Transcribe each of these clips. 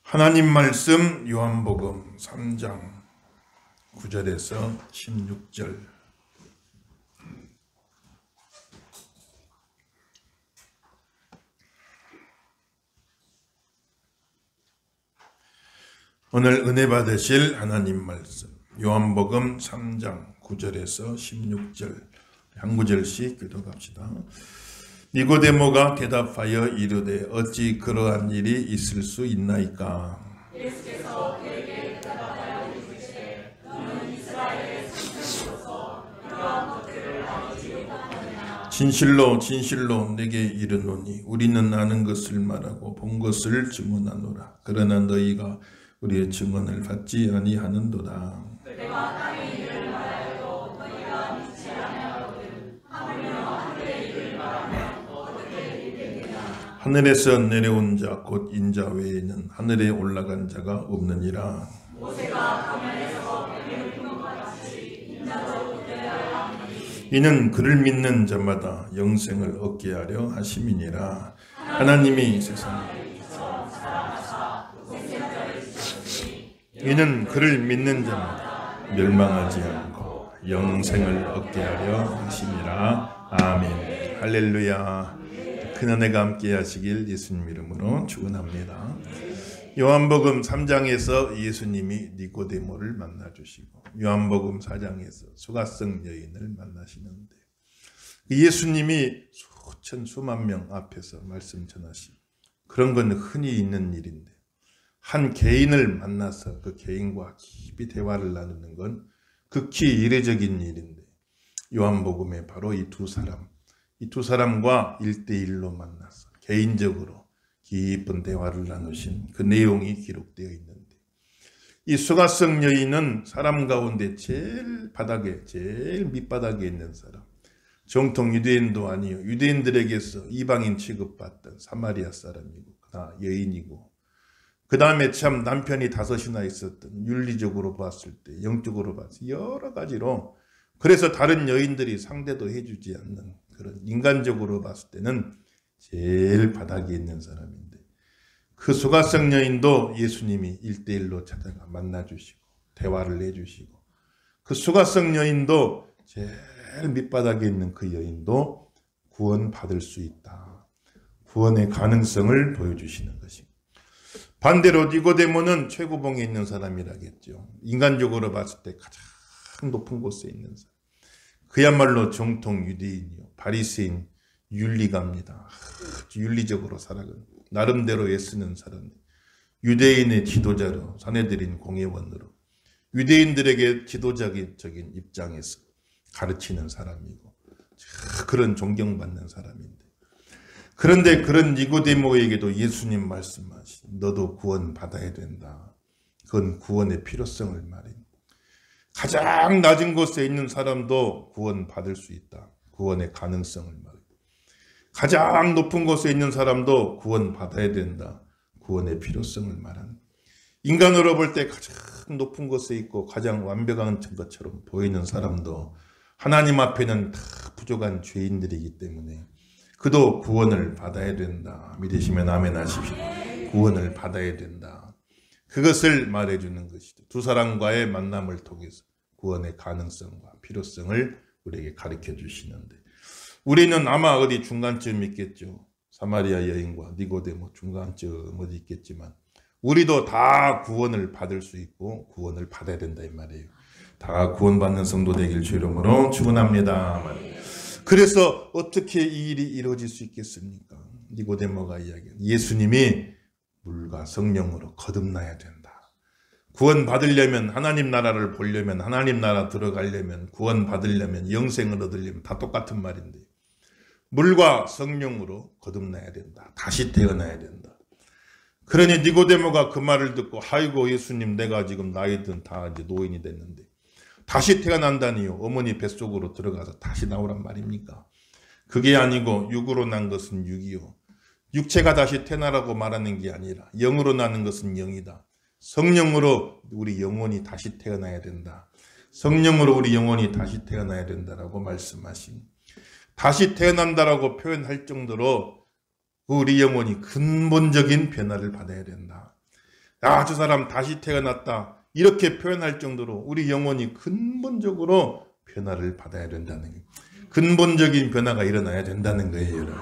하나님 말씀 요한복음 3장 9절에서 16절. 오늘 은혜 받으실 하나님 말씀 요한복음 3장 9절에서 16절 한 구절씩 교독합시다. 니고데모가 대답하여 이르되 어찌 그러한 일이 있을 수 있나이까? 예수께서 그에게 대답하여 이르시되 너는 이스라엘의 선생으로서 이러한 것들을 알지 못하느냐? 진실로 진실로 내게 이르노니 우리는 아는 것을 말하고 본 것을 증언하노라. 그러나 너희가 우리의 증언을 받지 아니하는도다. 내가 땅의 일을 말하여도 너희가 믿지 아니하거든. 하물며 하늘의 일을 말하면 어떻게 믿겠느냐? 하늘에서 내려온 자 곧 인자 외에는 하늘에 올라간 자가 없느니라. 모세가 가면에서 뱀을 푸는 것 같이 인자도 그대하여 하니 이는 그를 믿는 자마다 영생을 얻게 하려 하심이니라. 하나님이 세상을 이는 그를 믿는 자마다 멸망하지 않고 영생을 얻게 하려 하심이라. 아멘. 할렐루야. 큰 은혜가 함께 하시길 예수님 이름으로 축원합니다. 요한복음 3장에서 예수님이 니고데모를 만나주시고 요한복음 4장에서 수가성 여인을 만나시는데 예수님이 수천 수만 명 앞에서 말씀 전하시고 그런 건 흔히 있는 일인데 한 개인을 만나서 그 개인과 깊이 대화를 나누는 건 극히 이례적인 일인데 요한복음에 바로 이 두 사람과 1대1로 만나서 개인적으로 깊은 대화를 나누신 그 내용이 기록되어 있는데 이 수가성 여인은 사람 가운데 제일 바닥에 제일 밑바닥에 있는 사람, 정통 유대인도 아니요 유대인들에게서 이방인 취급받던 사마리아 사람이고 그러나 여인이고 그 다음에 참 남편이 5이나 있었던 윤리적으로 봤을 때 영적으로 봤을 때 여러 가지로 그래서 다른 여인들이 상대도 해주지 않는 그런 인간적으로 봤을 때는 제일 바닥에 있는 사람인데 그 수가성 여인도 예수님이 1대1로 찾아가 만나주시고 대화를 해주시고 그 수가성 여인도 제일 밑바닥에 있는 그 여인도 구원받을 수 있다. 구원의 가능성을 보여주시는 것입니다. 반대로 니고데모는 최고봉에 있는 사람이라겠죠. 인간적으로 봤을 때 가장 높은 곳에 있는 사람. 그야말로 정통 유대인이요. 바리새인 윤리가입니다. 윤리적으로 살아가는 나름대로 애쓰는 사람. 유대인의 지도자로 사내들인 공회원으로 유대인들에게 지도자적인 입장에서 가르치는 사람이고 그런 존경받는 사람인데 그런데 그런 니고데모에게도 예수님 말씀하신 너도 구원 받아야 된다. 그건 구원의 필요성을 말입니다. 가장 낮은 곳에 있는 사람도 구원 받을 수 있다. 구원의 가능성을 말입니다. 가장 높은 곳에 있는 사람도 구원 받아야 된다. 구원의 필요성을 말합니다. 인간으로 볼 때 가장 높은 곳에 있고 가장 완벽한 것처럼 보이는 사람도 하나님 앞에는 다 부족한 죄인들이기 때문에 그도 구원을 받아야 된다. 믿으시면 아멘 하십시오. 구원을 받아야 된다. 그것을 말해주는 것이죠. 두 사람과의 만남을 통해서 구원의 가능성과 필요성을 우리에게 가르쳐 주시는데 우리는 아마 어디 중간쯤 있겠죠. 사마리아 여인과 니고데모 중간쯤 어디 있겠지만 우리도 다 구원을 받을 수 있고 구원을 받아야 된다 이 말이에요. 다 구원받는 성도 되길 주 이름으로 축원합니다. 그래서 어떻게 이 일이 이루어질 수 있겠습니까? 니고데모가 이야기한 예수님이 물과 성령으로 거듭나야 된다. 구원 받으려면 하나님 나라를 보려면 하나님 나라 들어가려면 구원 받으려면 영생을 얻으려면 다 똑같은 말인데 물과 성령으로 거듭나야 된다. 다시 태어나야 된다. 그러니 니고데모가 그 말을 듣고 아이고 예수님 내가 지금 나이든 다 이제 노인이 됐는데 다시 태어난다니요. 어머니 뱃속으로 들어가서 다시 나오란 말입니까? 그게 아니고 육으로 난 것은 육이요. 육체가 다시 태어나라고 말하는 게 아니라 영으로 나는 것은 영이다. 성령으로 우리 영혼이 다시 태어나야 된다. 성령으로 우리 영혼이 다시 태어나야 된다라고 말씀하십니다. 다시 태어난다라고 표현할 정도로 우리 영혼이 근본적인 변화를 받아야 된다. 아, 저 사람 다시 태어났다. 이렇게 표현할 정도로 우리 영혼이 근본적으로 변화를 받아야 된다는 거예요. 근본적인 변화가 일어나야 된다는 거예요, 여러분.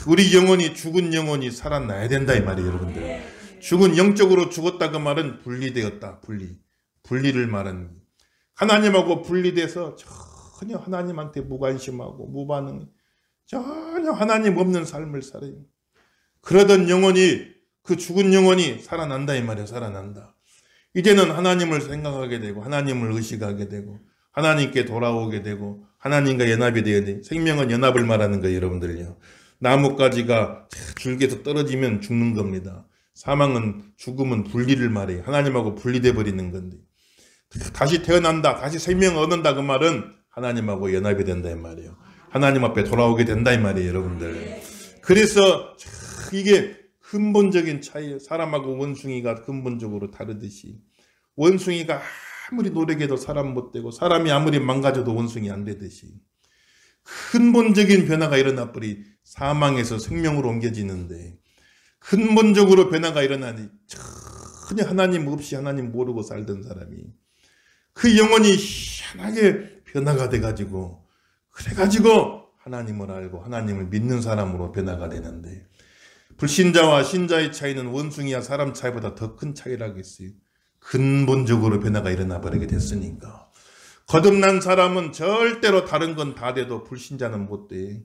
우리 영혼이, 죽은 영혼이 살아나야 된다 이 말이에요, 여러분들. 죽은, 영적으로 죽었다 그 말은 분리되었다. 분리를 말하는 거예요. 하나님하고 분리돼서 전혀 하나님한테 무관심하고 무반응, 전혀 하나님 없는 삶을 살아요. 그러던 영혼이, 그 죽은 영혼이 살아난다 이 말이에요. 살아난다. 이제는 하나님을 생각하게 되고 하나님을 의식하게 되고 하나님께 돌아오게 되고 하나님과 연합이 되어야 돼. 생명은 연합을 말하는 거예요, 여러분들요. 나뭇가지가 줄기에서 떨어지면 죽는 겁니다. 사망은, 죽음은 분리를 말해요. 하나님하고 분리돼 버리는 건데, 다시 태어난다, 다시 생명을 얻는다 그 말은 하나님하고 연합이 된다 이 말이에요. 하나님 앞에 돌아오게 된다 이 말이에요, 여러분들. 그래서 이게 근본적인 차이예요. 사람하고 원숭이가 근본적으로 다르듯이, 원숭이가 아무리 노력해도 사람 못 되고 사람이 아무리 망가져도 원숭이 안 되듯이 근본적인 변화가 일어나 버리, 사망에서 생명으로 옮겨지는데 근본적으로 변화가 일어나니 전혀 하나님 없이 하나님 모르고 살던 사람이 그 영혼이 희한하게 변화가 돼가지고, 그래가지고 하나님을 알고 하나님을 믿는 사람으로 변화가 되는데, 불신자와 신자의 차이는 원숭이와 사람 차이보다 더 큰 차이라겠어요. 근본적으로 변화가 일어나 버리게 됐으니까. 거듭난 사람은 절대로 다른 건 다 돼도 불신자는 못 돼.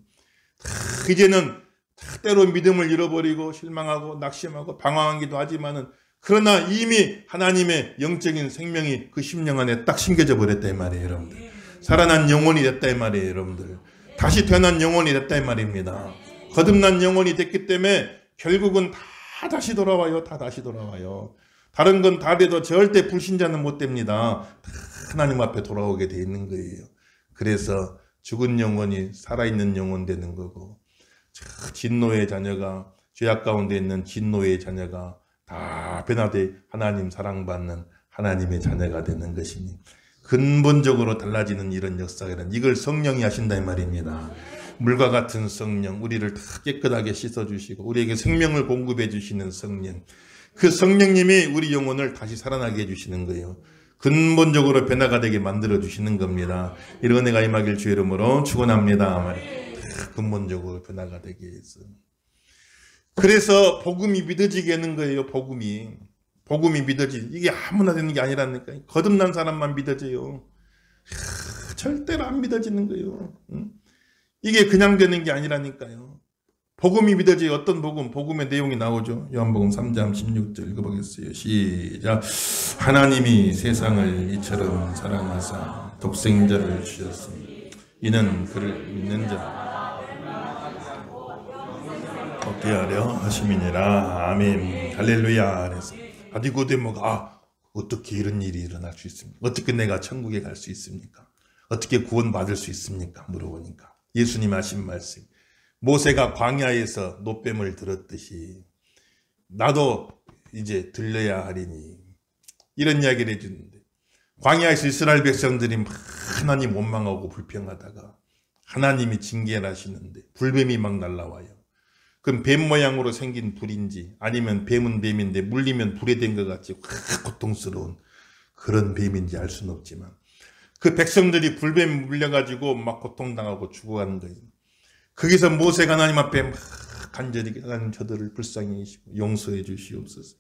이제는 때로 믿음을 잃어버리고 실망하고 낙심하고 방황하기도 하지만은, 그러나 이미 하나님의 영적인 생명이 그 심령 안에 딱 심겨져 버렸다 이 말이에요, 여러분들. 살아난 영혼이 됐다 이 말이에요, 여러분들. 다시 태어난 영혼이 됐다 이 말입니다. 거듭난 영혼이 됐기 때문에 결국은 다 다시 돌아와요. 다 다시 돌아와요. 다른 건 다 돼도 절대 불신자는 못 됩니다. 하나님 앞에 돌아오게 돼 있는 거예요. 그래서 죽은 영혼이 살아있는 영혼 되는 거고, 진노의 자녀가, 죄악 가운데 있는 진노의 자녀가 다 변화돼 하나님 사랑받는 하나님의 자녀가 되는 것이니, 근본적으로 달라지는 이런 역사는 이걸 성령이 하신다 이 말입니다. 물과 같은 성령, 우리를 다 깨끗하게 씻어주시고 우리에게 생명을 공급해 주시는 성령, 그 성령님이 우리 영혼을 다시 살아나게 해주시는 거예요. 근본적으로 변화가 되게 만들어 주시는 겁니다. 이런 은혜가 임하길 주의 이름으로 축원합니다. 근본적으로 변화가 되게 해서. 그래서 복음이 믿어지게 하는 거예요. 복음이 믿어지. 이게 아무나 되는 게 아니라니까. 거듭난 사람만 믿어져요. 절대로 안 믿어지는 거예요. 이게 그냥 되는 게 아니라니까요. 복음이 믿어져요. 어떤 복음? 복음의 내용이 나오죠. 요한복음 3장 16절 읽어보겠어요. 시작. 하나님이 세상을 이처럼 사랑하사 독생자를 주셨으니 이는 그를 믿는 자 얻게 하려 하심이니라. 아멘. 할렐루야. 그래서 니고데모가 어떻게 이런 일이 일어날 수 있습니까? 어떻게 내가 천국에 갈 수 있습니까? 어떻게 구원받을 수 있습니까? 물어보니까 예수님 하신 말씀, 모세가 광야에서 노뱀을 들었듯이 나도 이제 들려야 하리니, 이런 이야기를 해주는데, 광야에서 이스라엘 백성들이 하나님 원망하고 불평하다가 하나님이 징계를 하시는데 불뱀이 막 날라와요. 그럼 뱀 모양으로 생긴 불인지 아니면 뱀은 뱀인데 물리면 불에 된 것 같이 고통스러운 그런 뱀인지 알 수는 없지만, 그 백성들이 불뱀 물려가지고 막 고통당하고 죽어가는 거예요. 거기서 모세가 하나님 앞에 막 간절히 하나님 저들을 불쌍히 여기시고 용서해 주시옵소서.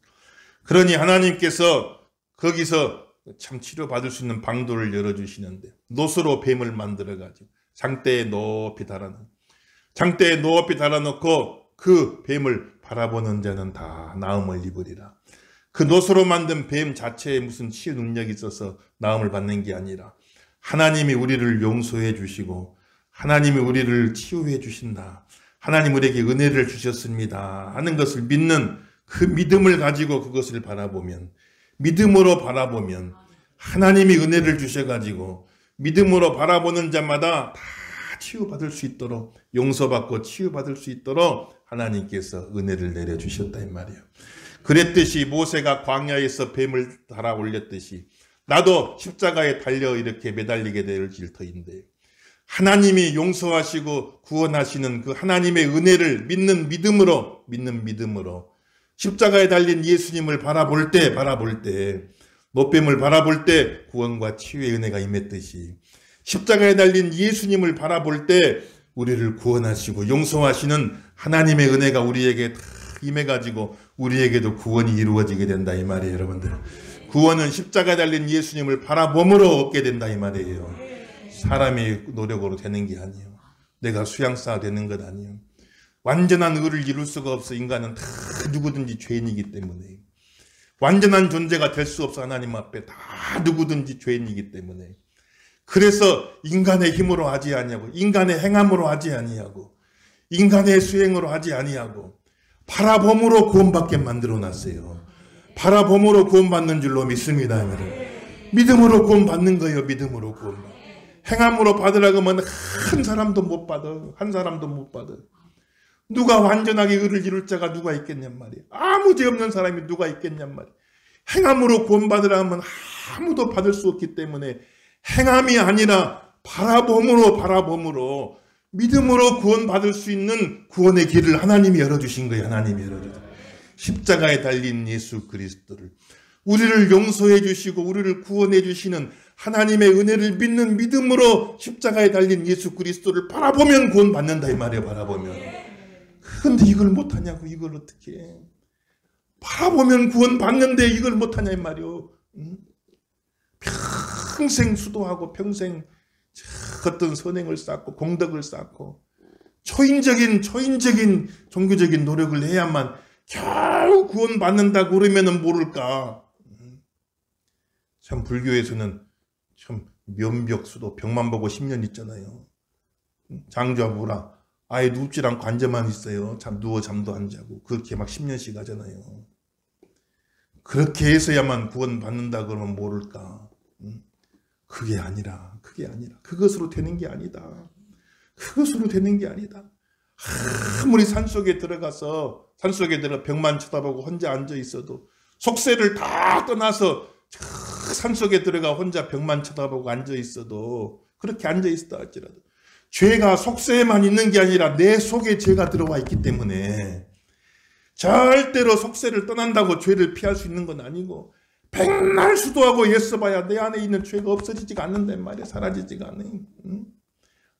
그러니 하나님께서 거기서 참 치료받을 수 있는 방도를 열어주시는데, 노스로 뱀을 만들어가지고 장대에 높이 달아놓고 그 뱀을 바라보는 자는 다 나음을 입으리라. 그 노스로 만든 뱀 자체에 무슨 치유 능력이 있어서 나음을 받는 게 아니라 하나님이 우리를 용서해 주시고 하나님이 우리를 치유해 주신다, 하나님 우리에게 은혜를 주셨습니다 하는 것을 믿는 그 믿음을 가지고 그것을 바라보면, 믿음으로 바라보면 하나님이 은혜를 주셔가지고 믿음으로 바라보는 자마다 다 치유받을 수 있도록, 용서받고 치유받을 수 있도록 하나님께서 은혜를 내려주셨다 이 말이에요. 그랬듯이 모세가 광야에서 뱀을 달아 올렸듯이 나도 십자가에 달려 이렇게 매달리게 될 터인데, 하나님이 용서하시고 구원하시는 그 하나님의 은혜를 믿는 믿음으로 십자가에 달린 예수님을 바라볼 때 못뱀을 바라볼 때 구원과 치유의 은혜가 임했듯이 십자가에 달린 예수님을 바라볼 때 우리를 구원하시고 용서하시는 하나님의 은혜가 우리에게 다 임해가지고 우리에게도 구원이 이루어지게 된다 이 말이에요. 여러분들, 구원은 십자가에 달린 예수님을 바라봄으로 얻게 된다 이 말이에요. 사람의 노력으로 되는 게 아니에요. 내가 수양사가 되는 것 아니에요. 완전한 의를 이룰 수가 없어. 인간은 다 누구든지 죄인이기 때문에. 완전한 존재가 될 수 없어. 하나님 앞에 다 누구든지 죄인이기 때문에. 그래서 인간의 힘으로 하지 아니하고, 인간의 행함으로 하지 아니하고, 인간의 수행으로 하지 아니하고, 바라봄으로 구원받게 만들어 놨어요. 바라봄으로 구원받는 줄로 믿습니다. 믿음으로 구원받는 거예요. 믿음으로 구원받는. 행함으로 받으라고 하면 한 사람도 못 받아. 한 사람도 못 받아. 누가 완전하게 의를 이룰 자가 누가 있겠냔 말이에요. 아무 죄 없는 사람이 누가 있겠냔 말이에요. 행함으로 구원받으라 하면 아무도 받을 수 없기 때문에 행함이 아니라 바라봄으로 믿음으로 구원받을 수 있는 구원의 길을 하나님이 열어주신 거예요. 하나님이 열어주신 십자가에 달린 예수 그리스도를, 우리를 용서해 주시고 우리를 구원해 주시는 하나님의 은혜를 믿는 믿음으로 십자가에 달린 예수 그리스도를 바라보면 구원받는다 이 말이에요. 바라보면. 그런데 이걸 못하냐고. 이걸 어떻게 해. 바라보면 구원받는데 이걸 못하냐 이 말이에요. 평생 수도하고 평생 어떤 선행을 쌓고 공덕을 쌓고 초인적인 종교적인 노력을 해야만 겨우 구원받는다고 그러면은 모를까. 참 불교에서는 참 면벽수도 벽만 보고 10년 있잖아요. 장좌부라 아예 눕질 않고 앉아만 있어요. 누워 잠도 안 자고 그렇게 막 10년씩 하잖아요. 그렇게 해서야만 구원받는다 그러면 모를까. 그게 아니라 그것으로 되는 게 아니다. 그것으로 되는 게 아니다. 아무리 산속에 들어 벽만 쳐다보고 혼자 앉아 있어도, 속세를 다 떠나서 산속에 들어가 혼자 벽만 쳐다보고 앉아 있어도, 그렇게 앉아 있었다 할지라도 죄가 속세에만 있는 게 아니라 내 속에 죄가 들어와 있기 때문에 절대로 속세를 떠난다고 죄를 피할 수 있는 건 아니고, 백날 수도하고 애써봐야 내 안에 있는 죄가 없어지지가 않는단 말이야. 사라지지가 않아.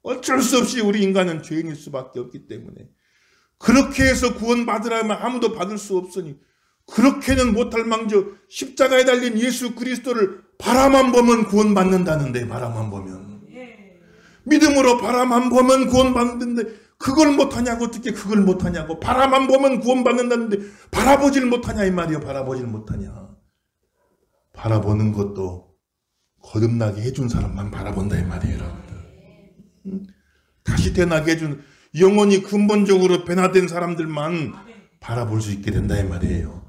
어쩔 수 없이 우리 인간은 죄인일 수밖에 없기 때문에, 그렇게 해서 구원받으라면 아무도 받을 수 없으니 그렇게는 못할 망정 십자가에 달린 예수 그리스도를 바라만 보면 구원받는다는데, 바라만 보면, 믿음으로 바라만 보면 구원받는데 그걸 못하냐고. 어떻게 그걸 못하냐고. 바라만 보면 구원받는다는데 바라보질 못하냐 이 말이에요. 바라보질 못하냐. 바라보는 것도 거듭나게 해준 사람만 바라본다 이 말이에요. 여러분들. 다시 태어나게 해준, 영혼이 근본적으로 변화된 사람들만 바라볼 수 있게 된다 이 말이에요.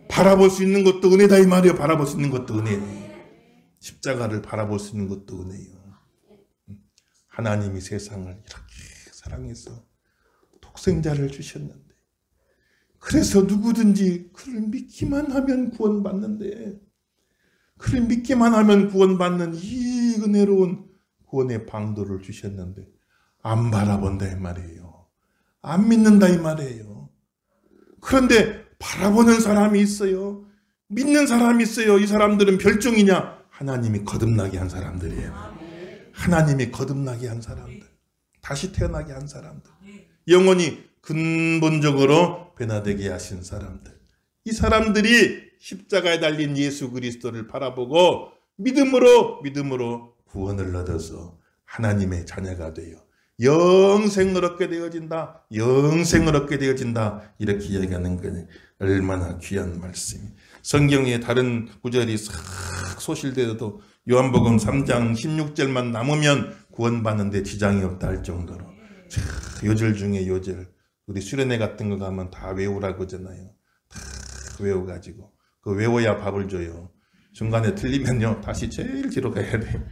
바라볼 수 있는 것도 은혜다 이 말이에요. 바라볼 수 있는 것도 은혜예요. 십자가를 바라볼 수 있는 것도 은혜예요. 하나님이 세상을 이렇게 사랑해서 독생자를 주셨는데, 그래서 누구든지 그를 믿기만 하면 구원받는데, 그를 믿기만 하면 구원받는 이 은혜로운 구원의 방도를 주셨는데 안 바라본다 이 말이에요. 안 믿는다 이 말이에요. 그런데 바라보는 사람이 있어요. 믿는 사람이 있어요. 이 사람들은 별종이냐? 하나님이 거듭나게 한 사람들이에요. 하나님이 거듭나게 한 사람들, 다시 태어나게 한 사람들, 영혼이 근본적으로 변화되게 하신 사람들, 이 사람들이 십자가에 달린 예수 그리스도를 바라보고 믿음으로 구원을 얻어서 하나님의 자녀가 되어 영생을 얻게 되어진다. 영생을 얻게 되어진다. 이렇게 이야기하는 거니 얼마나 귀한 말씀이. 성경에 다른 구절이 싹 소실되어도 요한복음 3장 16절만 남으면 구원받는데 지장이 없다 할 정도로 요절 중에 요절, 우리 수련회 같은 거 가면 다 외우라고 하잖아요. 다 외워가지고 그 외워야 밥을 줘요. 중간에 틀리면요 다시 제일 뒤로 가야 돼.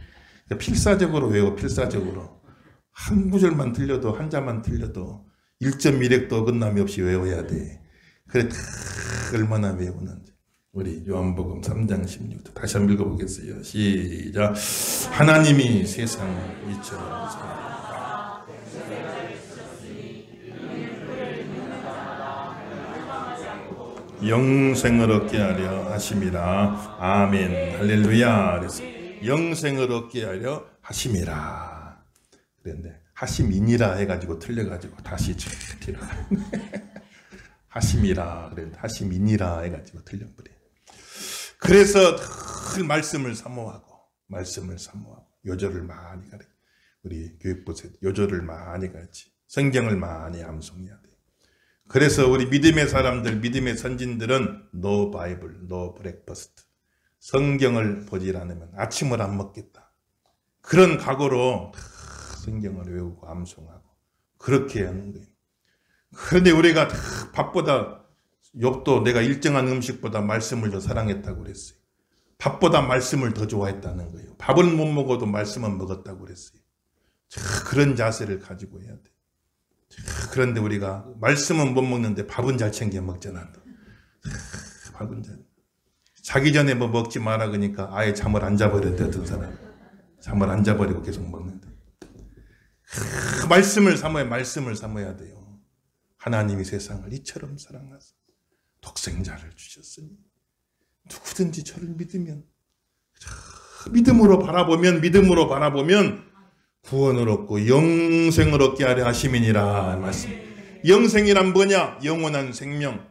필사적으로 외워. 필사적으로 한 구절만 틀려도, 한 자만 틀려도 1.1획도 어긋남이 없이 외워야 돼. 그래 다 얼마나 외우는지. 우리 요한복음 3장 16절 다시 한번 읽어보겠어요. 시작. 하나님이 세상을 이처럼 사랑하셨다. 영생을 얻게 하려 하심이라. 아멘. 할렐루야. 그래서 영생을 얻게 하려 하심이라. 그런데 하심이니라 해가지고 틀려가지고 다시 뒤로 하심이라 그랬는데 하심이니라 해가지고 틀려버려. 그래서 늘 말씀을 사모하고 요절을 많이 가르쳐. 우리 교육부에서 요절을 많이 가르치. 성경을 많이 암송해야 돼. 그래서 우리 믿음의 사람들, 믿음의 선진들은 no Bible, no breakfast. 성경을 보질 않으면 아침을 안 먹겠다. 그런 각오로 성경을 외우고 암송하고 그렇게 하는 거예요. 그런데 우리가 밥보다 욥도 내가 일정한 음식보다 말씀을 더 사랑했다고 그랬어요. 밥보다 말씀을 더 좋아했다는 거예요. 밥을 못 먹어도 말씀은 먹었다고 그랬어요. 그런 자세를 가지고 해야 돼. 그런데 우리가 말씀은 못 먹는데 밥은 잘 챙겨 먹잖아. 밥은 잘. 자기 전에 뭐 먹지 마라 그러니까 아예 잠을 안 자버렸대. 어떤 사람 잠을 안 자버리고 계속 먹는데. 말씀을 삼아야 돼요. 하나님이 세상을 이처럼 사랑하사 독생자를 주셨으니 누구든지 저를 믿으면 믿음으로 바라보면 구원을 얻고 영생을 얻게 하려 하심이니라. 말씀. 영생이란 뭐냐? 영원한 생명.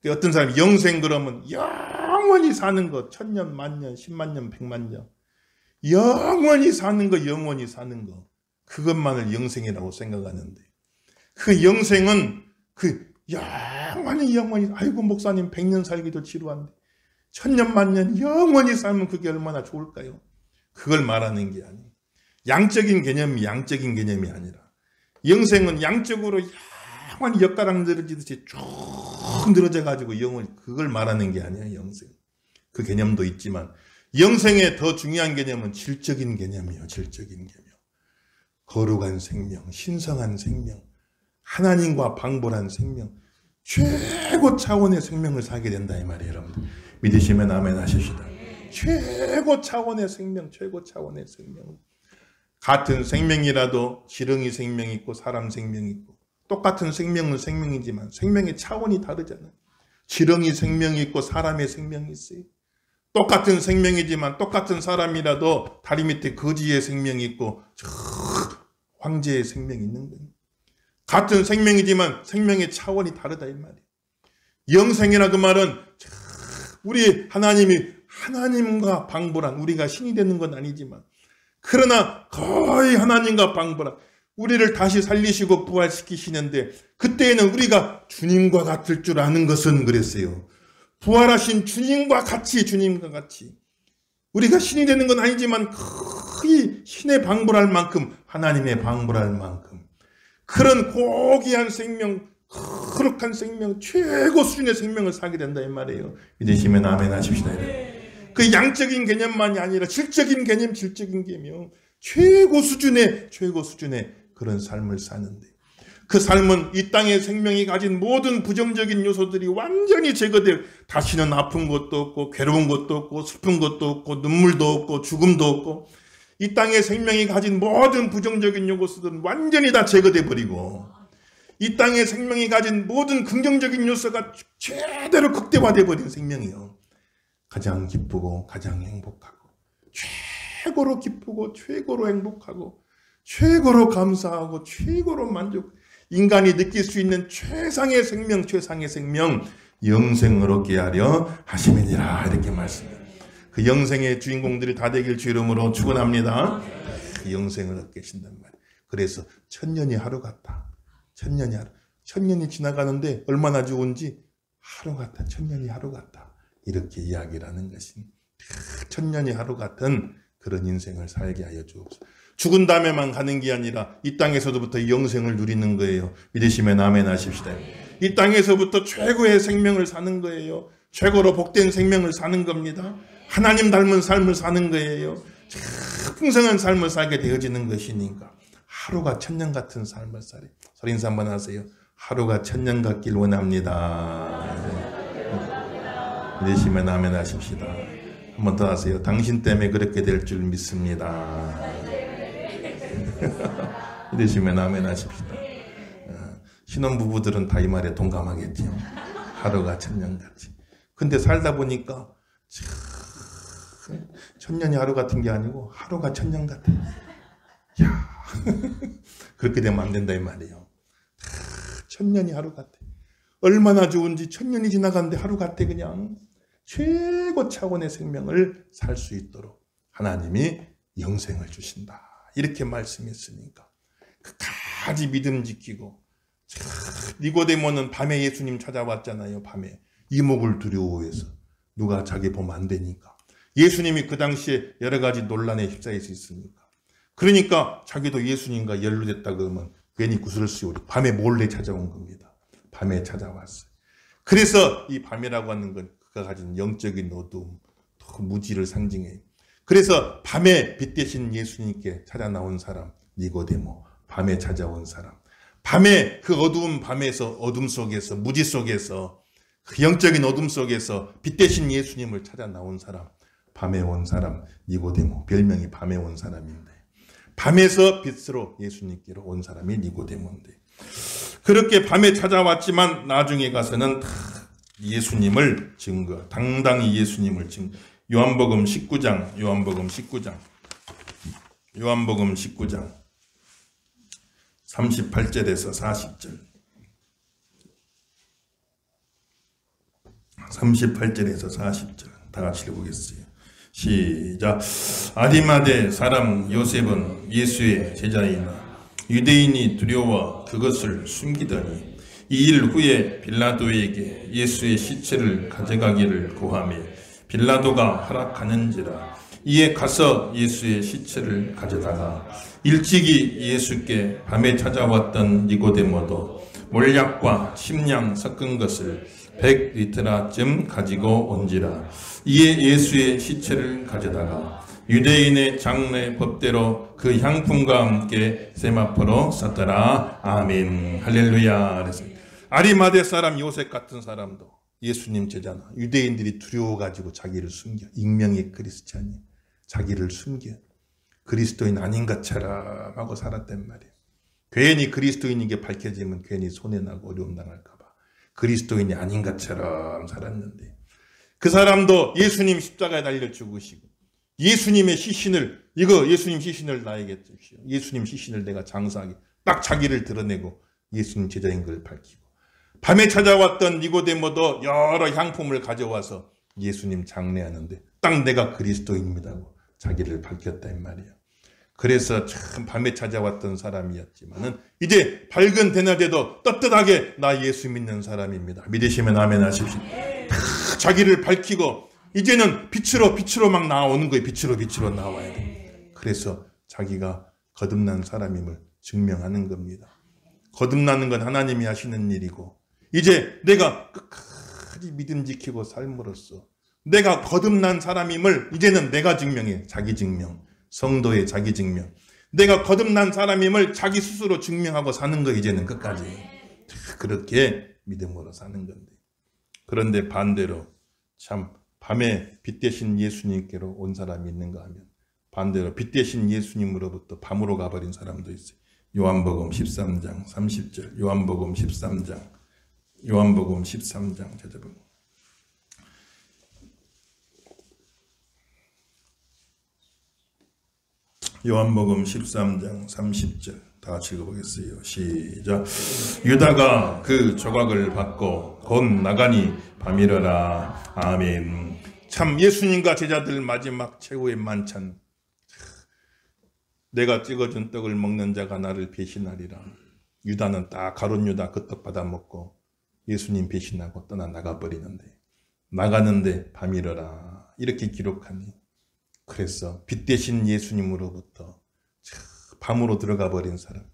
어떤 사람이 영생 그러면 영원히 사는 거, 1000년, 만년, 10만 년, 100만 년. 영원히 사는 거. 그것만을 영생이라고 생각하는데. 그 영생은 영원히, 아이고, 목사님 100년 살기도 지루한데. 1000년, 만년, 영원히 살면 그게 얼마나 좋을까요? 그걸 말하는 게 아니에요. 양적인 개념이 아니라. 영생은 양적으로 영원히 엿가락 늘어지듯이 쭉 늘어져가지고 영원히 그걸 말하는 게 아니야, 영생. 그 개념도 있지만, 영생의 더 중요한 개념은 질적인 개념이에요, 질적인 개념. 거룩한 생명, 신성한 생명, 하나님과 방불한 생명, 최고 차원의 생명을 살게 된다, 이 말이에요, 여러분. 믿으시면 아멘 하십시다. 최고 차원의 생명. 같은 생명이라도 지렁이 생명이 있고 사람 생명이 있고 똑같은 생명은 생명이지만 생명의 차원이 다르잖아요. 지렁이 생명이 있고 사람의 생명이 있어요. 똑같은 생명이지만 똑같은 사람이라도 다리 밑에 거지의 생명이 있고 황제의 생명이 있는 거예요. 같은 생명이지만 생명의 차원이 다르다 이 말이에요. 영생이라 그 말은 우리 하나님과 방불한, 우리가 신이 되는 건 아니지만 그러나 거의 하나님과 방불한, 우리를 다시 살리시고 부활시키시는데 그때에는 우리가 주님과 같을 줄 아는 것은 그랬어요. 부활하신 주님과 같이 우리가 신이 되는 건 아니지만 거의 신의 방불할 만큼, 하나님의 방불할 만큼 그런 고귀한 생명, 거룩한 생명, 최고 수준의 생명을 살게 된다 이 말이에요. 믿으시면 아멘 하십시다. 그 양적인 개념만이 아니라 질적인 개념, 최고 수준의 그런 삶을 사는데, 그 삶은 이 땅의 생명이 가진 모든 부정적인 요소들이 완전히 제거되어 다시는 아픈 것도 없고 괴로운 것도 없고 슬픈 것도 없고 눈물도 없고 죽음도 없고, 이 땅의 생명이 가진 모든 부정적인 요소들은 완전히 다 제거돼 버리고 이 땅의 생명이 가진 모든 긍정적인 요소가 최대로 극대화돼 버린 생명이요. 가장 기쁘고 가장 행복하고 최고로 기쁘고 최고로 행복하고 최고로 감사하고 최고로 만족, 인간이 느낄 수 있는 최상의 생명, 영생을 얻게 하려 하심이니라. 이렇게 말씀해요. 그 영생의 주인공들이 다 되길 주 이름으로 축원합니다. 그 영생을 얻게 하신단 말이에요. 그래서 1000년이 하루 같다. 1000년이 지나가는데 얼마나 좋은지 하루 같다. 1000년이 하루 같다. 이렇게 이야기를 하는 것이 1000년이 하루 같은 그런 인생을 살게 하여 주옵소서. 죽은 다음에만 가는 게 아니라 이 땅에서부터 영생을 누리는 거예요. 믿으시면 아멘 하십시다. 이 땅에서부터 최고의 생명을 사는 거예요. 최고로 복된 생명을 사는 겁니다. 하나님 닮은 삶을 사는 거예요. 풍성한 삶을 살게 되어지는 것이니까 하루가 1000년 같은 삶을 살아요. 소리 인사 한번 하세요. 하루가 1000년 같길 원합니다. 믿으시면 아멘 하십시다. 한 번 더 하세요. 당신 때문에 그렇게 될 줄 믿습니다. 믿으시면 아멘 하십시다. 신혼부부들은 다 이 말에 동감하겠죠. 하루가 천년같이. 근데 살다 보니까 참 천년이 하루 같은 게 아니고 하루가 천년 같아. 야, 그렇게 되면 안 된다 이 말이에요. 천년이 하루 같아. 얼마나 좋은지 천년이 지나갔는데 하루 같아. 그냥 최고 차원의 생명을 살 수 있도록 하나님이 영생을 주신다. 이렇게 말씀했으니까 끝까지 믿음 지키고. 니고데모는 밤에 예수님 찾아왔잖아요. 밤에 이목을 두려워해서 누가 자기 보면 안 되니까. 예수님이 그 당시에 여러 가지 논란에 휩싸일 수 있으니까. 그러니까 자기도 예수님과 연루됐다 그러면 괜히 구슬수요리 밤에 몰래 찾아온 겁니다. 밤에 찾아왔어요. 그래서 이 밤이라고 하는 건 그가 가진 영적인 어두움, 또 무지를 상징해요. 그래서 밤에 빛 대신 예수님께 찾아 나온 사람 니고데모, 밤에 찾아온 사람. 밤에 그 어두운 밤에서 어둠 속에서 무지 속에서 그 영적인 어둠 속에서 빛 대신 예수님을 찾아 나온 사람, 밤에 온 사람 니고데모, 별명이 밤에 온 사람인데 밤에서 빛으로 예수님께로 온 사람이 니고데모인데 그렇게 밤에 찾아왔지만 나중에 가서는 예수님을 증거, 당당히 예수님을 증거. 요한복음 19장 38절에서 40절. 38절에서 40절 다 같이 읽어보겠어요. 시작. 아리마대 사람 요셉은 예수의 제자이나 유대인이 두려워 그것을 숨기더니 2일 후에 빌라도에게 예수의 시체를 가져가기를 구하며 빌라도가 허락하는지라. 이에 가서 예수의 시체를 가져다가 일찍이 예수께 밤에 찾아왔던 니고데모도 몰약과 침량 섞은 것을 100리터라쯤 가지고 온지라. 이에 예수의 시체를 가져다가 유대인의 장례 법대로 그 향품과 함께 세마포로 쌌더라. 아멘. 할렐루야. 그래서 아리마대 사람 요셉 같은 사람도 예수님 제자나 유대인들이 두려워가지고 자기를 숨겨. 익명의 크리스찬이 자기를 숨겨. 그리스도인 아닌 것처럼 하고 살았단 말이에요. 괜히 그리스도인에게 밝혀지면 괜히 손해나고 어려움 당할까 봐 그리스도인이 아닌 것처럼 살았는데 그 사람도 예수님 십자가에 달려 죽으시고 예수님의 시신을 예수님 시신을 나에게 주시오. 예수님 시신을 내가 장사하게 딱 자기를 드러내고 예수님 제자인 걸 밝히고 밤에 찾아왔던 니고데모도 여러 향품을 가져와서 예수님 장례하는데 딱 내가 그리스도인입니다고 자기를 밝혔다 이 말이에요. 그래서 참 밤에 찾아왔던 사람이었지만은 이제 밝은 대낮에도 떳떳하게 나 예수 믿는 사람입니다. 믿으시면 아멘 하십시오. 자기를 밝히고 이제는 빛으로 막 나오는 거예요. 빛으로 나와야 돼. 그래서 자기가 거듭난 사람임을 증명하는 겁니다. 거듭나는 건 하나님이 하시는 일이고 이제 내가 끝까지 믿음 지키고 삶으로써 내가 거듭난 사람임을 이제는 내가 증명해. 자기 증명. 성도의 자기 증명. 내가 거듭난 사람임을 자기 스스로 증명하고 사는 거 이제는 끝까지. 그렇게 믿음으로 사는 건데. 그런데 반대로 참 밤에 빛 대신 예수님께로 온 사람이 있는가 하면 반대로 빛 대신 예수님으로부터 밤으로 가버린 사람도 있어요. 요한복음 13장 30절. 요한복음 13장 찾아보면 요한복음 13장 30절 다 같이 읽어보겠어요. 시작. 유다가 그 조각을 받고 곧 나가니 밤이러라. 아멘. 참 예수님과 제자들 마지막 최후의 만찬. 내가 찍어준 떡을 먹는 자가 나를 배신하리라. 유다는 딱 가룟 유다 그 떡 받아 먹고 예수님 배신하고 떠나 나가는데 밤이러라. 이렇게 기록하니 그래서 빛 대신 예수님으로부터 밤으로 들어가 버린 사람,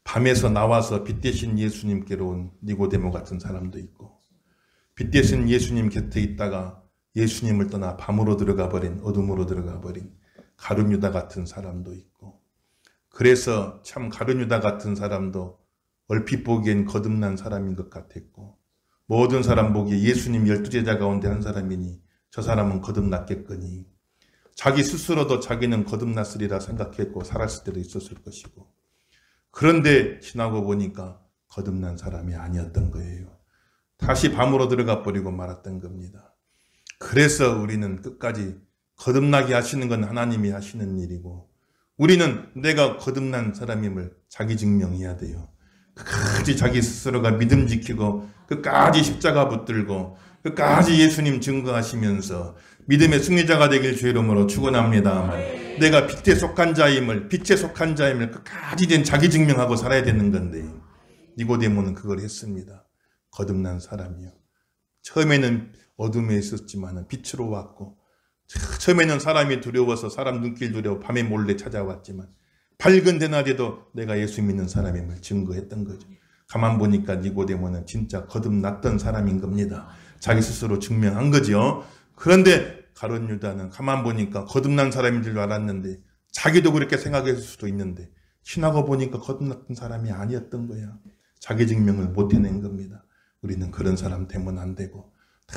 밤에서 나와서 빛 대신 예수님께로 온 니고데모 같은 사람도 있고 빛 대신 예수님 곁에 있다가 예수님을 떠나 밤으로 들어가 버린 어둠으로 들어가 버린 가룟 유다 같은 사람도 있고 그래서 참 가룟 유다 같은 사람도 얼핏 보기엔 거듭난 사람인 것 같았고 모든 사람 보기에 예수님 12제자 가운데 한 사람이니 저 사람은 거듭났겠거니 자기 스스로도 자기는 거듭났으리라 생각했고 살았을 때도 있었을 것이고 그런데 지나고 보니까 거듭난 사람이 아니었던 거예요. 다시 밤으로 들어가 버리고 말았던 겁니다. 그래서 우리는 끝까지 거듭나게 하시는 건 하나님이 하시는 일이고, 우리는 내가 거듭난 사람임을 자기 증명해야 돼요. 끝까지 자기 스스로가 믿음 지키고, 끝까지 십자가 붙들고, 끝까지 예수님 증거하시면서 믿음의 승리자가 되길 주의 이름으로 축원합니다. 내가 빛에 속한 자임을 끝까지 된 자기 증명하고 살아야 되는 건데, 니고데모는 그걸 했습니다. 거듭난 사람이요. 처음에는 어둠에 있었지만 빛으로 왔고, 처음에는 사람이 두려워서 사람 눈길 두려워 밤에 몰래 찾아왔지만 밝은 대낮에도 내가 예수 믿는 사람임을 증거했던 거죠. 가만 보니까 니고데모는 진짜 거듭났던 사람인 겁니다. 자기 스스로 증명한 거죠. 그런데 가룟 유다는 가만 보니까 거듭난 사람인 줄 알았는데, 자기도 그렇게 생각했을 수도 있는데 지나고 보니까 거듭났던 사람이 아니었던 거야. 자기 증명을 못 해낸 겁니다. 우리는 그런 사람 되면 안 되고, 다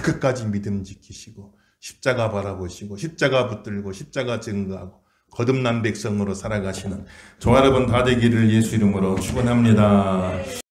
끝까지 믿음 지키시고 십자가 바라보시고 십자가 붙들고 십자가 증거하고 거듭난 백성으로 살아가시는 저와 여러분 다 되기를 예수 이름으로 축원합니다.